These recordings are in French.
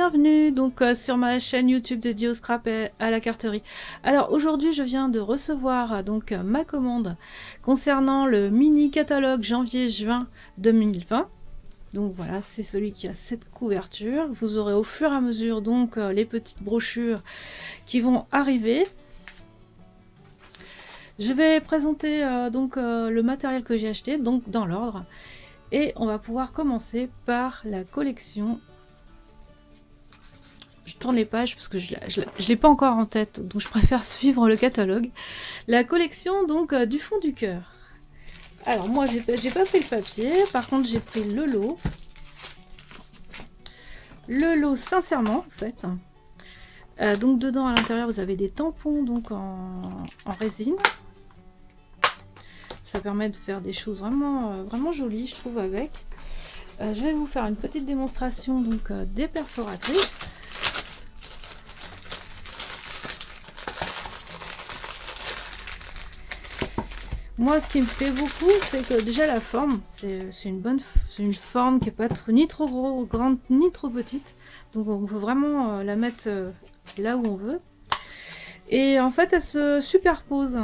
bienvenue donc sur ma chaîne YouTube dédiée au scrap et à la carterie. Alors aujourd'hui je viens de recevoir donc ma commande concernant le mini catalogue janvier-juin 2020. Donc voilà, c'est celui qui a cette couverture. Vous aurez au fur et à mesure donc les petites brochures qui vont arriver. Je vais présenter donc le matériel que j'ai acheté donc dans l'ordre. Et on va pouvoir commencer par la collection. Je tourne les pages parce que je l'ai pas encore en tête, donc je préfère suivre le catalogue. La collection donc du fond du cœur. Alors moi j'ai pas pris le papier, par contre j'ai pris le lot. Le lot sincèrement en fait. Donc dedans à l'intérieur vous avez des tampons donc en résine. Ça permet de faire des choses vraiment jolies je trouve avec. Je vais vous faire une petite démonstration donc des perforatrices. Moi, ce qui me plaît beaucoup, c'est que déjà la forme, c'est une forme qui n'est pas ni trop grande ni trop petite. Donc on peut vraiment la mettre là où on veut. Et en fait, elle se superpose.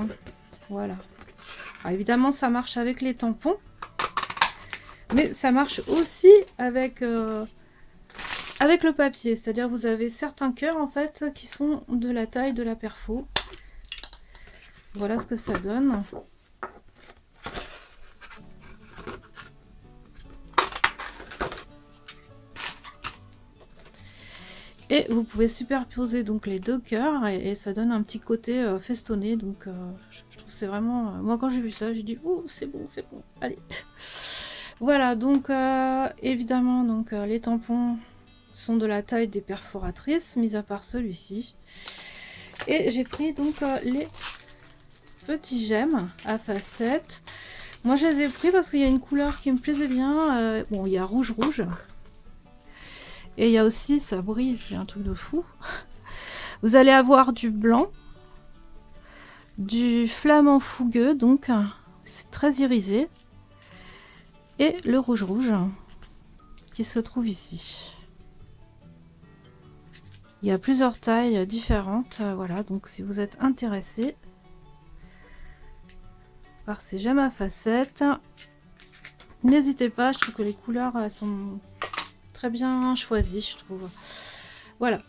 Voilà. Alors, évidemment, ça marche avec les tampons. Mais ça marche aussi avec le papier. C'est-à-dire vous avez certains cœurs en fait qui sont de la taille de la perfo. Voilà ce que ça donne. Et vous pouvez superposer donc les deux cœurs et ça donne un petit côté festonné. Donc je trouve c'est vraiment... moi quand j'ai vu ça, j'ai dit oh c'est bon, allez. Voilà, donc évidemment donc les tampons sont de la taille des perforatrices, mis à part celui-ci. Et j'ai pris donc les petits gemmes à facettes. Moi je les ai pris parce qu'il y a une couleur qui me plaisait bien. Bon, il y a rouge. Et il y a aussi, ça brille, c'est un truc de fou. Vous allez avoir du blanc, du flamant fougueux, donc c'est très irisé. Et le rouge qui se trouve ici. Il y a plusieurs tailles différentes, voilà, donc si vous êtes intéressé par ces gemmes à facettes, n'hésitez pas, je trouve que les couleurs elles sont très bien choisies, je trouve. Voilà.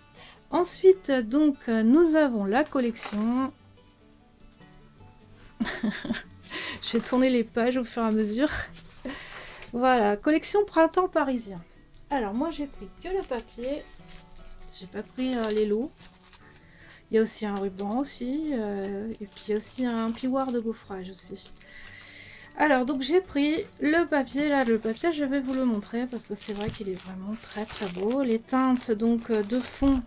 Ensuite, donc, nous avons la collection. Je vais tourner les pages au fur et à mesure. Voilà, collection printemps parisien. Alors, moi, j'ai pris que le papier. J'ai pas pris les lots. Il y a aussi un ruban aussi. Et puis, il y a aussi un plioir de gaufrage aussi. Alors, donc, j'ai pris le papier. Là, le papier, je vais vous le montrer parce que c'est vrai qu'il est vraiment très beau. Les teintes, donc, de fond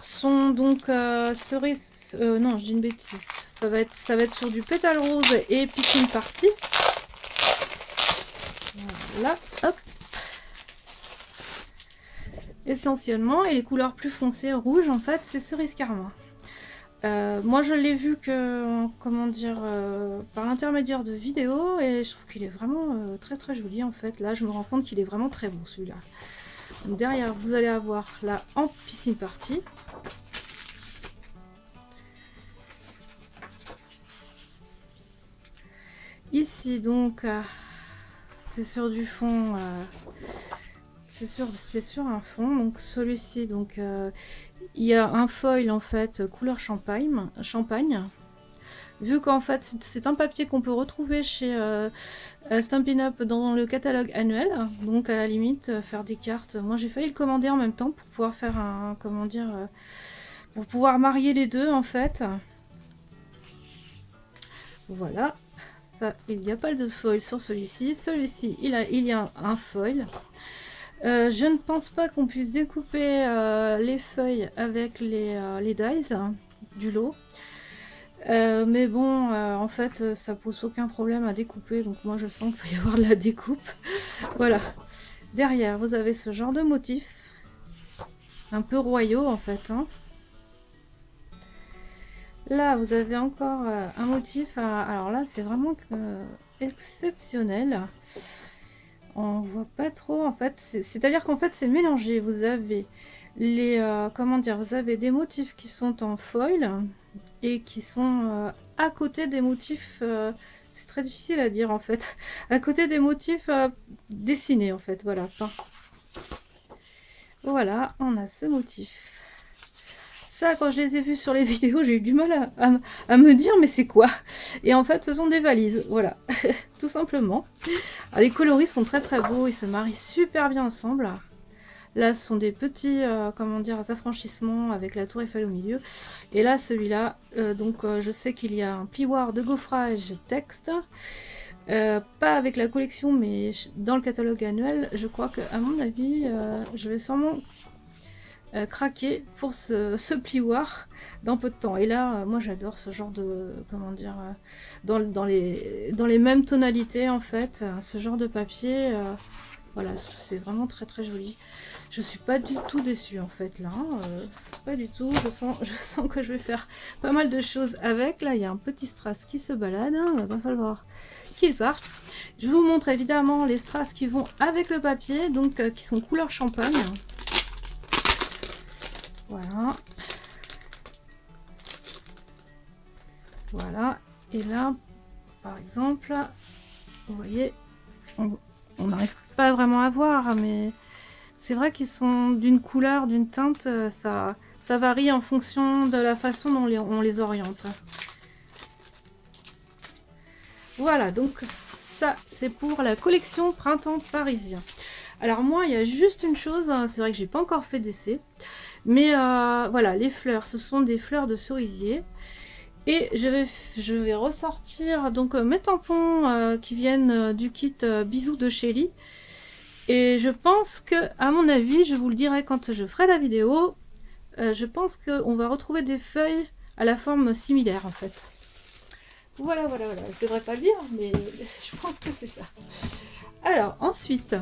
sont donc cerise... non, je dis une bêtise. Ça va être sur du pétale rose et piscine party. Voilà, hop. Essentiellement, et les couleurs plus foncées rouges, en fait, c'est cerise carmin. Moi, je l'ai vu que, comment dire, par l'intermédiaire de vidéos, et je trouve qu'il est vraiment très joli, en fait. Là, je me rends compte qu'il est vraiment très beau, celui-là. Donc, derrière, vous allez avoir là en piscine party. Ici, donc, c'est sur du fond, c'est sur un fond. Donc, celui-ci, donc, il y a un foil en fait couleur champagne. Vu qu'en fait c'est un papier qu'on peut retrouver chez Stampin' Up dans le catalogue annuel, donc à la limite faire des cartes. Moi j'ai failli le commander en même temps pour pouvoir faire un, comment dire, pour pouvoir marier les deux en fait. Voilà, ça il n'y a pas de foil sur celui-ci. Celui-ci il y a un foil. Je ne pense pas qu'on puisse découper les feuilles avec les dies du lot. Mais bon, en fait, ça pose aucun problème à découper. Donc moi, je sens qu'il va y avoir de la découpe. Voilà. Derrière, vous avez ce genre de motif. Un peu royaux, en fait. Hein. Là, vous avez encore un motif. Alors là, c'est vraiment exceptionnel. on voit pas trop en fait. C'est-à-dire qu'en fait c'est mélangé. Vous avez les comment dire, vous avez des motifs qui sont en foil et qui sont à côté des motifs. C'est très difficile à dire en fait. À côté des motifs dessinés en fait. Voilà. Peints. Voilà, on a ce motif. Ça, quand je les ai vus sur les vidéos, j'ai eu du mal à me dire, mais c'est quoi? Et en fait, ce sont des valises, voilà, tout simplement. Alors, les coloris sont très très beaux, ils se marient super bien ensemble. Là, ce sont des petits, comment dire, affranchissements avec la tour Eiffel au milieu. Et là, celui-là, je sais qu'il y a un plioir de gaufrage texte. Pas avec la collection, mais dans le catalogue annuel. Je crois que, à mon avis, je vais sûrement craquer pour ce plioir dans peu de temps. Et là, moi j'adore ce genre de, comment dire, dans les mêmes tonalités en fait, ce genre de papier. Voilà, c'est vraiment très très joli. Je suis pas du tout déçue en fait là, pas du tout. Je sens que je vais faire pas mal de choses avec. Là, il y a un petit strass qui se balade, hein, il va falloir qu'il parte. Je vous montre évidemment les strass qui vont avec le papier, donc qui sont couleur champagne. Voilà. Voilà. Et là, par exemple, vous voyez, on n'arrive pas vraiment à voir, mais c'est vrai qu'ils sont d'une couleur, d'une teinte, ça varie en fonction de la façon dont on les oriente. Voilà, donc ça, c'est pour la collection Printemps Parisien. Alors moi, il y a juste une chose, hein, c'est vrai que j'ai pas encore fait d'essai. Mais voilà, les fleurs, ce sont des fleurs de cerisier. Et je vais ressortir donc mes tampons qui viennent du kit Bisous de Shelly. Et je pense que, à mon avis, je vous le dirai quand je ferai la vidéo, je pense qu'on va retrouver des feuilles à la forme similaire en fait. Voilà, voilà, voilà. Je devrais pas le dire, mais je pense que c'est ça. Alors, ensuite,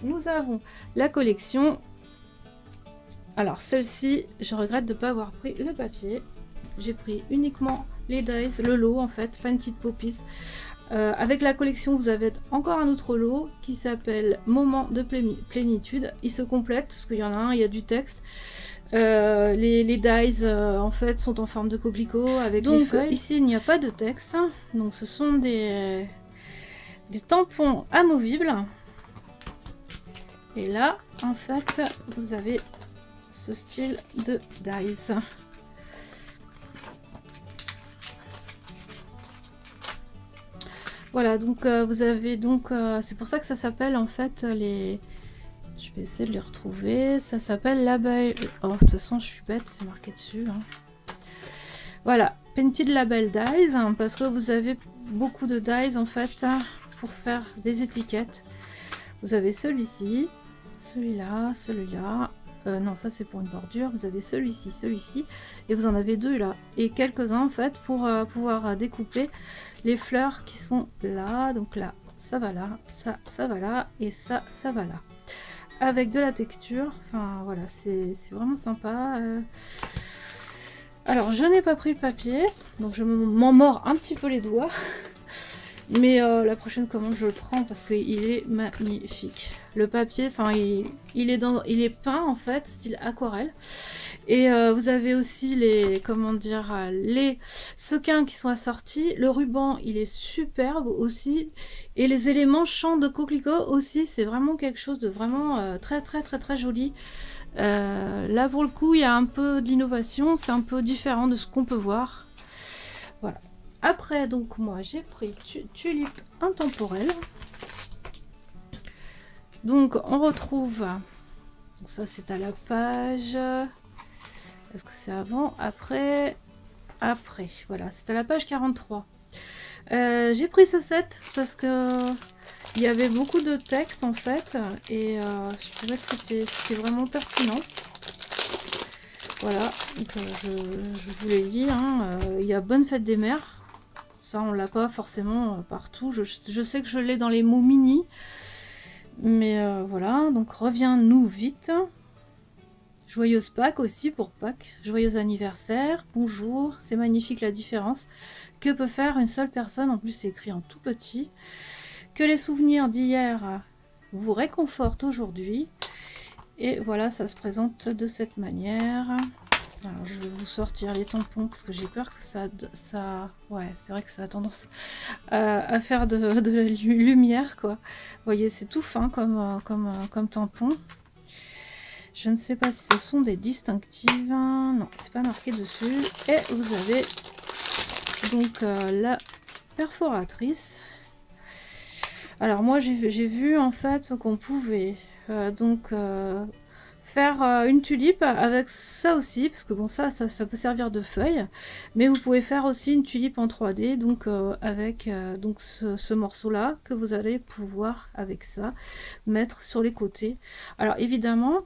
nous avons la collection. Alors celle-ci, je regrette de ne pas avoir pris le papier. J'ai pris uniquement les dies, le lot en fait, Painted Poppies. Avec la collection, vous avez encore un autre lot qui s'appelle Moment de plénitude. Il se complète parce qu'il y en a un, il y a du texte. Les dies en fait sont en forme de coquelicot avec les feuilles. Ici, il n'y a pas de texte. Donc ce sont des tampons amovibles. Et là, en fait, vous avez ce style de dies. Voilà, donc vous avez donc c'est pour ça que ça s'appelle en fait les. Je vais essayer de les retrouver. Ça s'appelle Label. Oh, de toute façon, je suis bête, c'est marqué dessus. Hein. Voilà, Painted Label Dies, hein, parce que vous avez beaucoup de dies en fait pour faire des étiquettes. Vous avez celui-ci, celui-là, celui-là. Non, ça c'est pour une bordure. Vous avez celui-ci, celui-ci, et vous en avez deux là, et quelques-uns en fait pour pouvoir découper les fleurs qui sont là. Donc là, ça va là, ça va là, et ça va là. Avec de la texture, enfin voilà, c'est vraiment sympa. Alors, je n'ai pas pris le papier, donc je m'en mords un petit peu les doigts. Mais la prochaine commande, je le prends parce qu'il est magnifique. Le papier, enfin, il est peint en fait, style aquarelle. Et vous avez aussi les, comment dire, les sequins qui sont assortis. Le ruban, il est superbe aussi. Et les éléments champs de coquelicot aussi, c'est vraiment quelque chose de vraiment très joli. Là, pour le coup, il y a un peu d'innovation. C'est un peu différent de ce qu'on peut voir. Voilà. Après, donc, moi, j'ai pris Tulipe Intemporelle. Donc, on retrouve... Donc ça, c'est à la page... Est-ce que c'est avant? Après, voilà, c'est à la page 43. J'ai pris ce set parce que il y avait beaucoup de texte en fait et je trouvais que c'était vraiment pertinent. Voilà, donc je vous l'ai dit, hein, il y a Bonne Fête des Mères. Ça, on l'a pas forcément partout. Je sais que je l'ai dans les mots mini, mais voilà. Donc reviens-nous vite. Joyeuse Pâques aussi pour Pâques. Joyeux anniversaire. Bonjour. C'est magnifique la différence que peut faire une seule personne. En plus, c'est écrit en tout petit. Que les souvenirs d'hier vous réconfortent aujourd'hui. Et voilà, ça se présente de cette manière. Alors, je vais vous sortir les tampons parce que j'ai peur que ça... Ouais, c'est vrai que ça a tendance à faire de la lumière, quoi. Vous voyez, c'est tout fin comme tampon. Je ne sais pas si ce sont des distinctives. Non, c'est pas marqué dessus. Et vous avez donc la perforatrice. Alors moi j'ai vu en fait qu'on pouvait faire une tulipe avec ça aussi, parce que bon ça peut servir de feuille, mais vous pouvez faire aussi une tulipe en 3D, donc avec donc ce morceau là que vous allez pouvoir avec ça mettre sur les côtés. Alors évidemment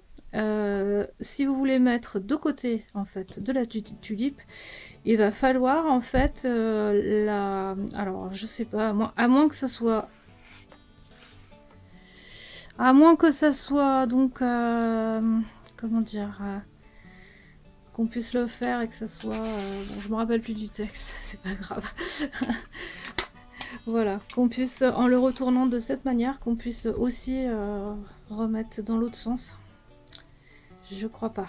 si vous voulez mettre de côté en fait de la tulipe, il va falloir en fait alors je sais pas, à moins que ce soit donc comment dire, qu'on puisse le faire et que ça soit bon, je me rappelle plus du texte, c'est pas grave. Voilà, qu'on puisse en le retournant de cette manière, qu'on puisse aussi remettre dans l'autre sens. Je crois pas.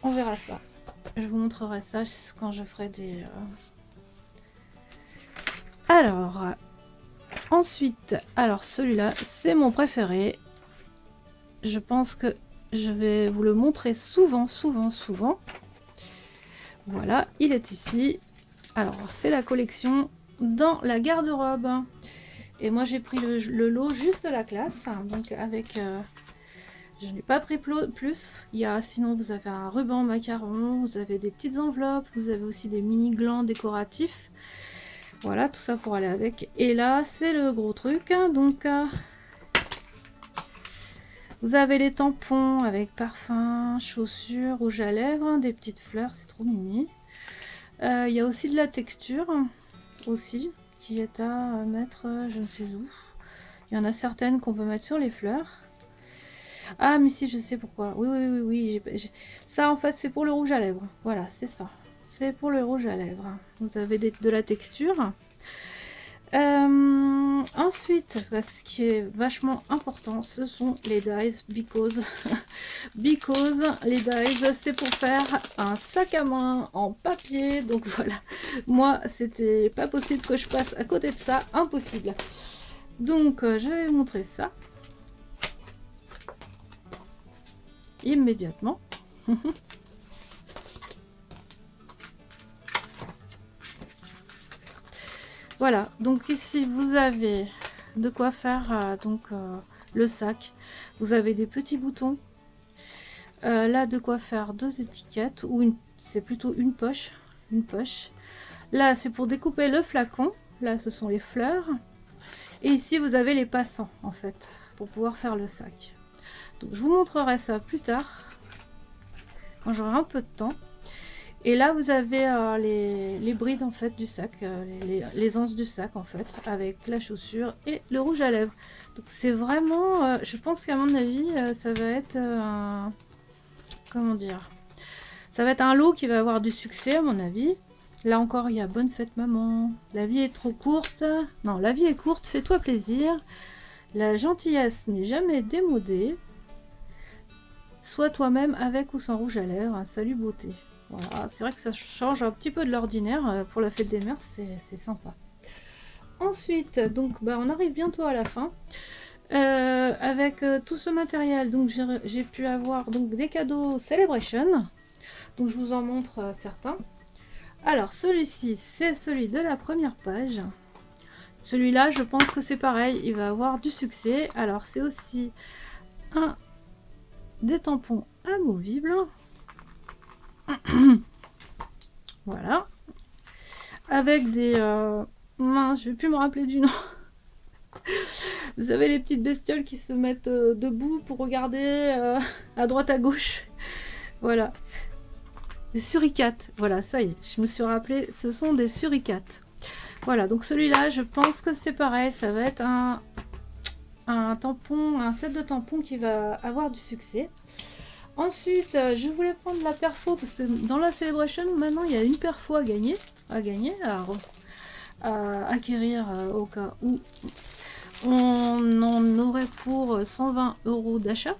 On verra ça. Je vous montrerai ça quand je ferai des... Alors, ensuite, alors celui-là, c'est mon préféré. Je pense que je vais vous le montrer souvent. Voilà, il est ici. Alors, c'est la collection dans la garde-robe. Et moi, j'ai pris le lot juste la classe. Donc, avec... je n'ai pas pris plus. Sinon, vous avez un ruban macaron, vous avez des petites enveloppes, vous avez aussi des mini glands décoratifs. Voilà, tout ça pour aller avec. Et là, c'est le gros truc. Donc, vous avez les tampons avec parfum, chaussures, rouge à lèvres, des petites fleurs, c'est trop mimi. Il y a aussi de la texture, aussi, qui est à mettre je ne sais où. Il y en a certaines qu'on peut mettre sur les fleurs. Ah, mais si, je sais pourquoi. Oui. Ça, en fait, c'est pour le rouge à lèvres. Voilà, c'est ça. C'est pour le rouge à lèvres. Vous avez de la texture. Ensuite, ce qui est vachement important, ce sont les dies, because les dies, c'est pour faire un sac à main en papier. Donc voilà, moi, c'était pas possible que je passe à côté de ça, impossible. Donc, je vais vous montrer ça. Immédiatement. Voilà, donc ici vous avez de quoi faire le sac. Vous avez des petits boutons. Là, de quoi faire deux étiquettes, ou c'est plutôt une poche. Là, c'est pour découper le flacon. Là, ce sont les fleurs. Et ici, vous avez les passants, en fait, pour pouvoir faire le sac. Donc, je vous montrerai ça plus tard, quand j'aurai un peu de temps. Et là, vous avez les brides en fait du sac, les anses du sac en fait, avec la chaussure et le rouge à lèvres. Donc c'est vraiment, je pense qu'à mon avis, ça va être comment dire, ça va être un lot qui va avoir du succès à mon avis. Là encore, il y a bonne fête maman. La vie est trop courte. Non, la vie est courte. Fais-toi plaisir. La gentillesse n'est jamais démodée. Sois toi-même avec ou sans rouge à lèvres. Un salut beauté. Voilà, c'est vrai que ça change un petit peu de l'ordinaire. Pour la fête des mères, c'est sympa. Ensuite, donc, on arrive bientôt à la fin. Avec tout ce matériel, donc j'ai pu avoir donc, des cadeaux Celebration. Donc, je vous en montre certains. Alors, celui-ci, c'est celui de la première page. Celui-là, je pense que c'est pareil. Il va avoir du succès. Alors, c'est aussi des tampons amovibles. Voilà, avec des mince, je vais plus me rappeler du nom. Vous avez les petites bestioles qui se mettent debout pour regarder à droite à gauche. Voilà, des suricates. Voilà, ça y est, je me suis rappelé, ce sont des suricates. Voilà, donc celui-là, je pense que c'est pareil, ça va être un tampon, un set de tampons qui va avoir du succès. Ensuite, je voulais prendre la perfo parce que dans la Celebration, maintenant, il y a une perfo à gagner, à acquérir au cas où on en aurait pour 120 € d'achat.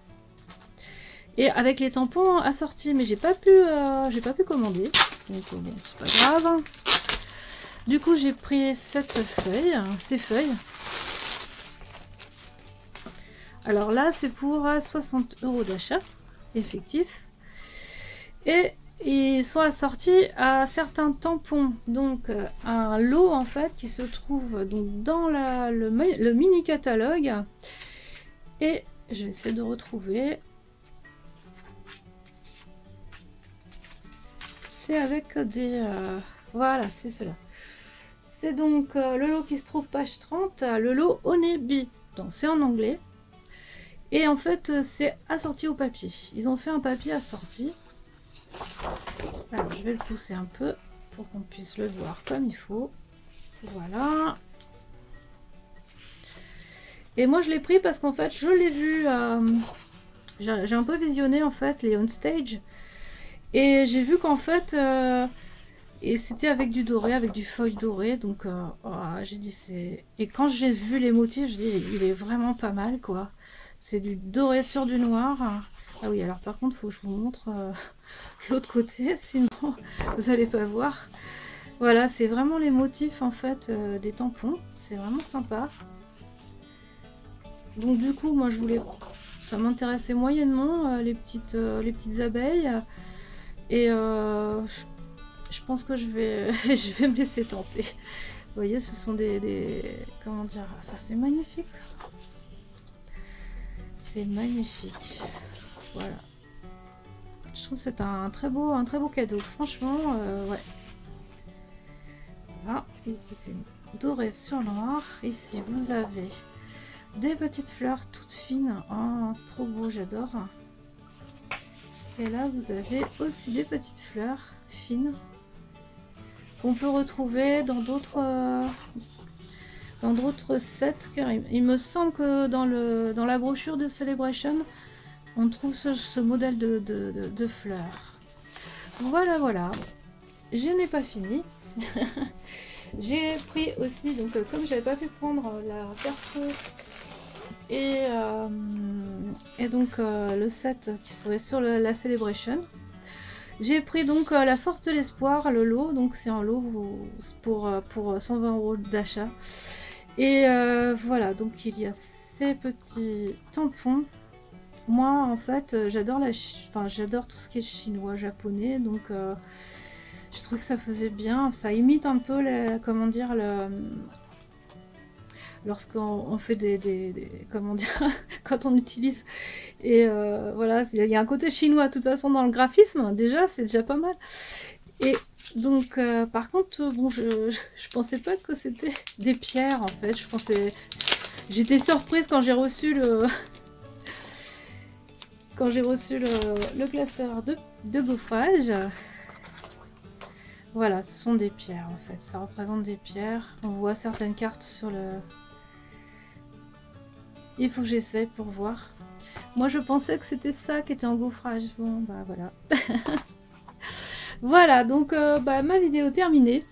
Et avec les tampons assortis, mais j'ai pas pu commander, donc bon, c'est pas grave. Du coup, j'ai pris ces feuilles. Alors là, c'est pour 60 € d'achat effectif. Et ils sont assortis à certains tampons. Donc un lot en fait qui se trouve donc dans le mini catalogue. Et je vais essayer de retrouver. C'est avec des... voilà, c'est cela. C'est donc le lot qui se trouve page 30, le lot Honeybee. Donc c'est en anglais. Et en fait, c'est assorti au papier. Ils ont fait un papier assorti. Alors, je vais le pousser un peu pour qu'on puisse le voir comme il faut. Voilà. Et moi, je l'ai pris parce qu'en fait, je l'ai vu... j'ai un peu visionné, en fait, les on stage. Et j'ai vu qu'en fait... et c'était avec du doré, avec du feuille doré. Donc, oh, j'ai dit c'est... Et quand j'ai vu les motifs, je dis il est vraiment pas mal, quoi. C'est du doré sur du noir. Ah oui, alors par contre, il faut que je vous montre l'autre côté, sinon vous n'allez pas voir. Voilà, c'est vraiment les motifs en fait des tampons. C'est vraiment sympa. Donc du coup, moi je voulais... Ça m'intéressait moyennement, les petites abeilles. Et je pense que je vais me laisser tenter. Vous voyez, ce sont des... Comment dire? Ça, c'est magnifique. C'est magnifique. Voilà. Je trouve que c'est un très beau cadeau. Franchement, ouais. Voilà. Ici, c'est doré sur noir. Ici, vous avez des petites fleurs toutes fines. Oh, c'est trop beau, j'adore. Et là, vous avez aussi des petites fleurs fines qu'on peut retrouver dans d'autres sets. Car il me semble que dans la brochure de Celebration, on trouve ce modèle de fleurs. Voilà, voilà. Je n'ai pas fini. J'ai pris aussi, donc comme j'avais pas pu prendre la perfo et donc le set qui se trouvait sur la Celebration, j'ai pris donc la force de l'espoir, le lot. Donc c'est un lot pour 120 € d'achat. Et voilà, donc il y a ces petits tampons. Moi en fait j'adore j'adore tout ce qui est chinois, japonais, donc je trouve que ça faisait bien, ça imite un peu comment dire, lorsqu'on fait comment dire, quand on utilise, et voilà, il y a un côté chinois de toute façon dans le graphisme, déjà c'est déjà pas mal. Et donc par contre bon, je pensais pas que c'était des pierres en fait, j'étais surprise quand j'ai reçu le classeur de gaufrage. Voilà, ce sont des pierres en fait, ça représente des pierres. On voit certaines cartes sur le... Il faut que j'essaie pour voir. Moi je pensais que c'était ça qui était en gaufrage. Bon bah voilà. Voilà, donc ma vidéo terminée.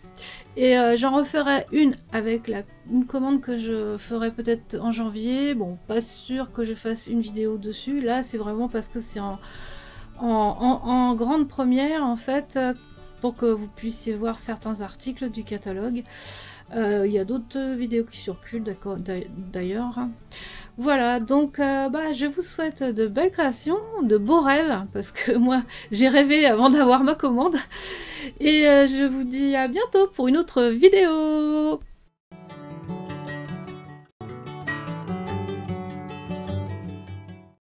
Et j'en referai une avec une commande que je ferai peut-être en janvier. Bon, pas sûr que je fasse une vidéo dessus. Là, c'est vraiment parce que c'est en grande première, en fait, pour que vous puissiez voir certains articles du catalogue. Il y a d'autres vidéos qui circulent, d'ailleurs. Voilà, donc je vous souhaite de belles créations, de beaux rêves, parce que moi, j'ai rêvé avant d'avoir ma commande. Et je vous dis à bientôt pour une autre vidéo.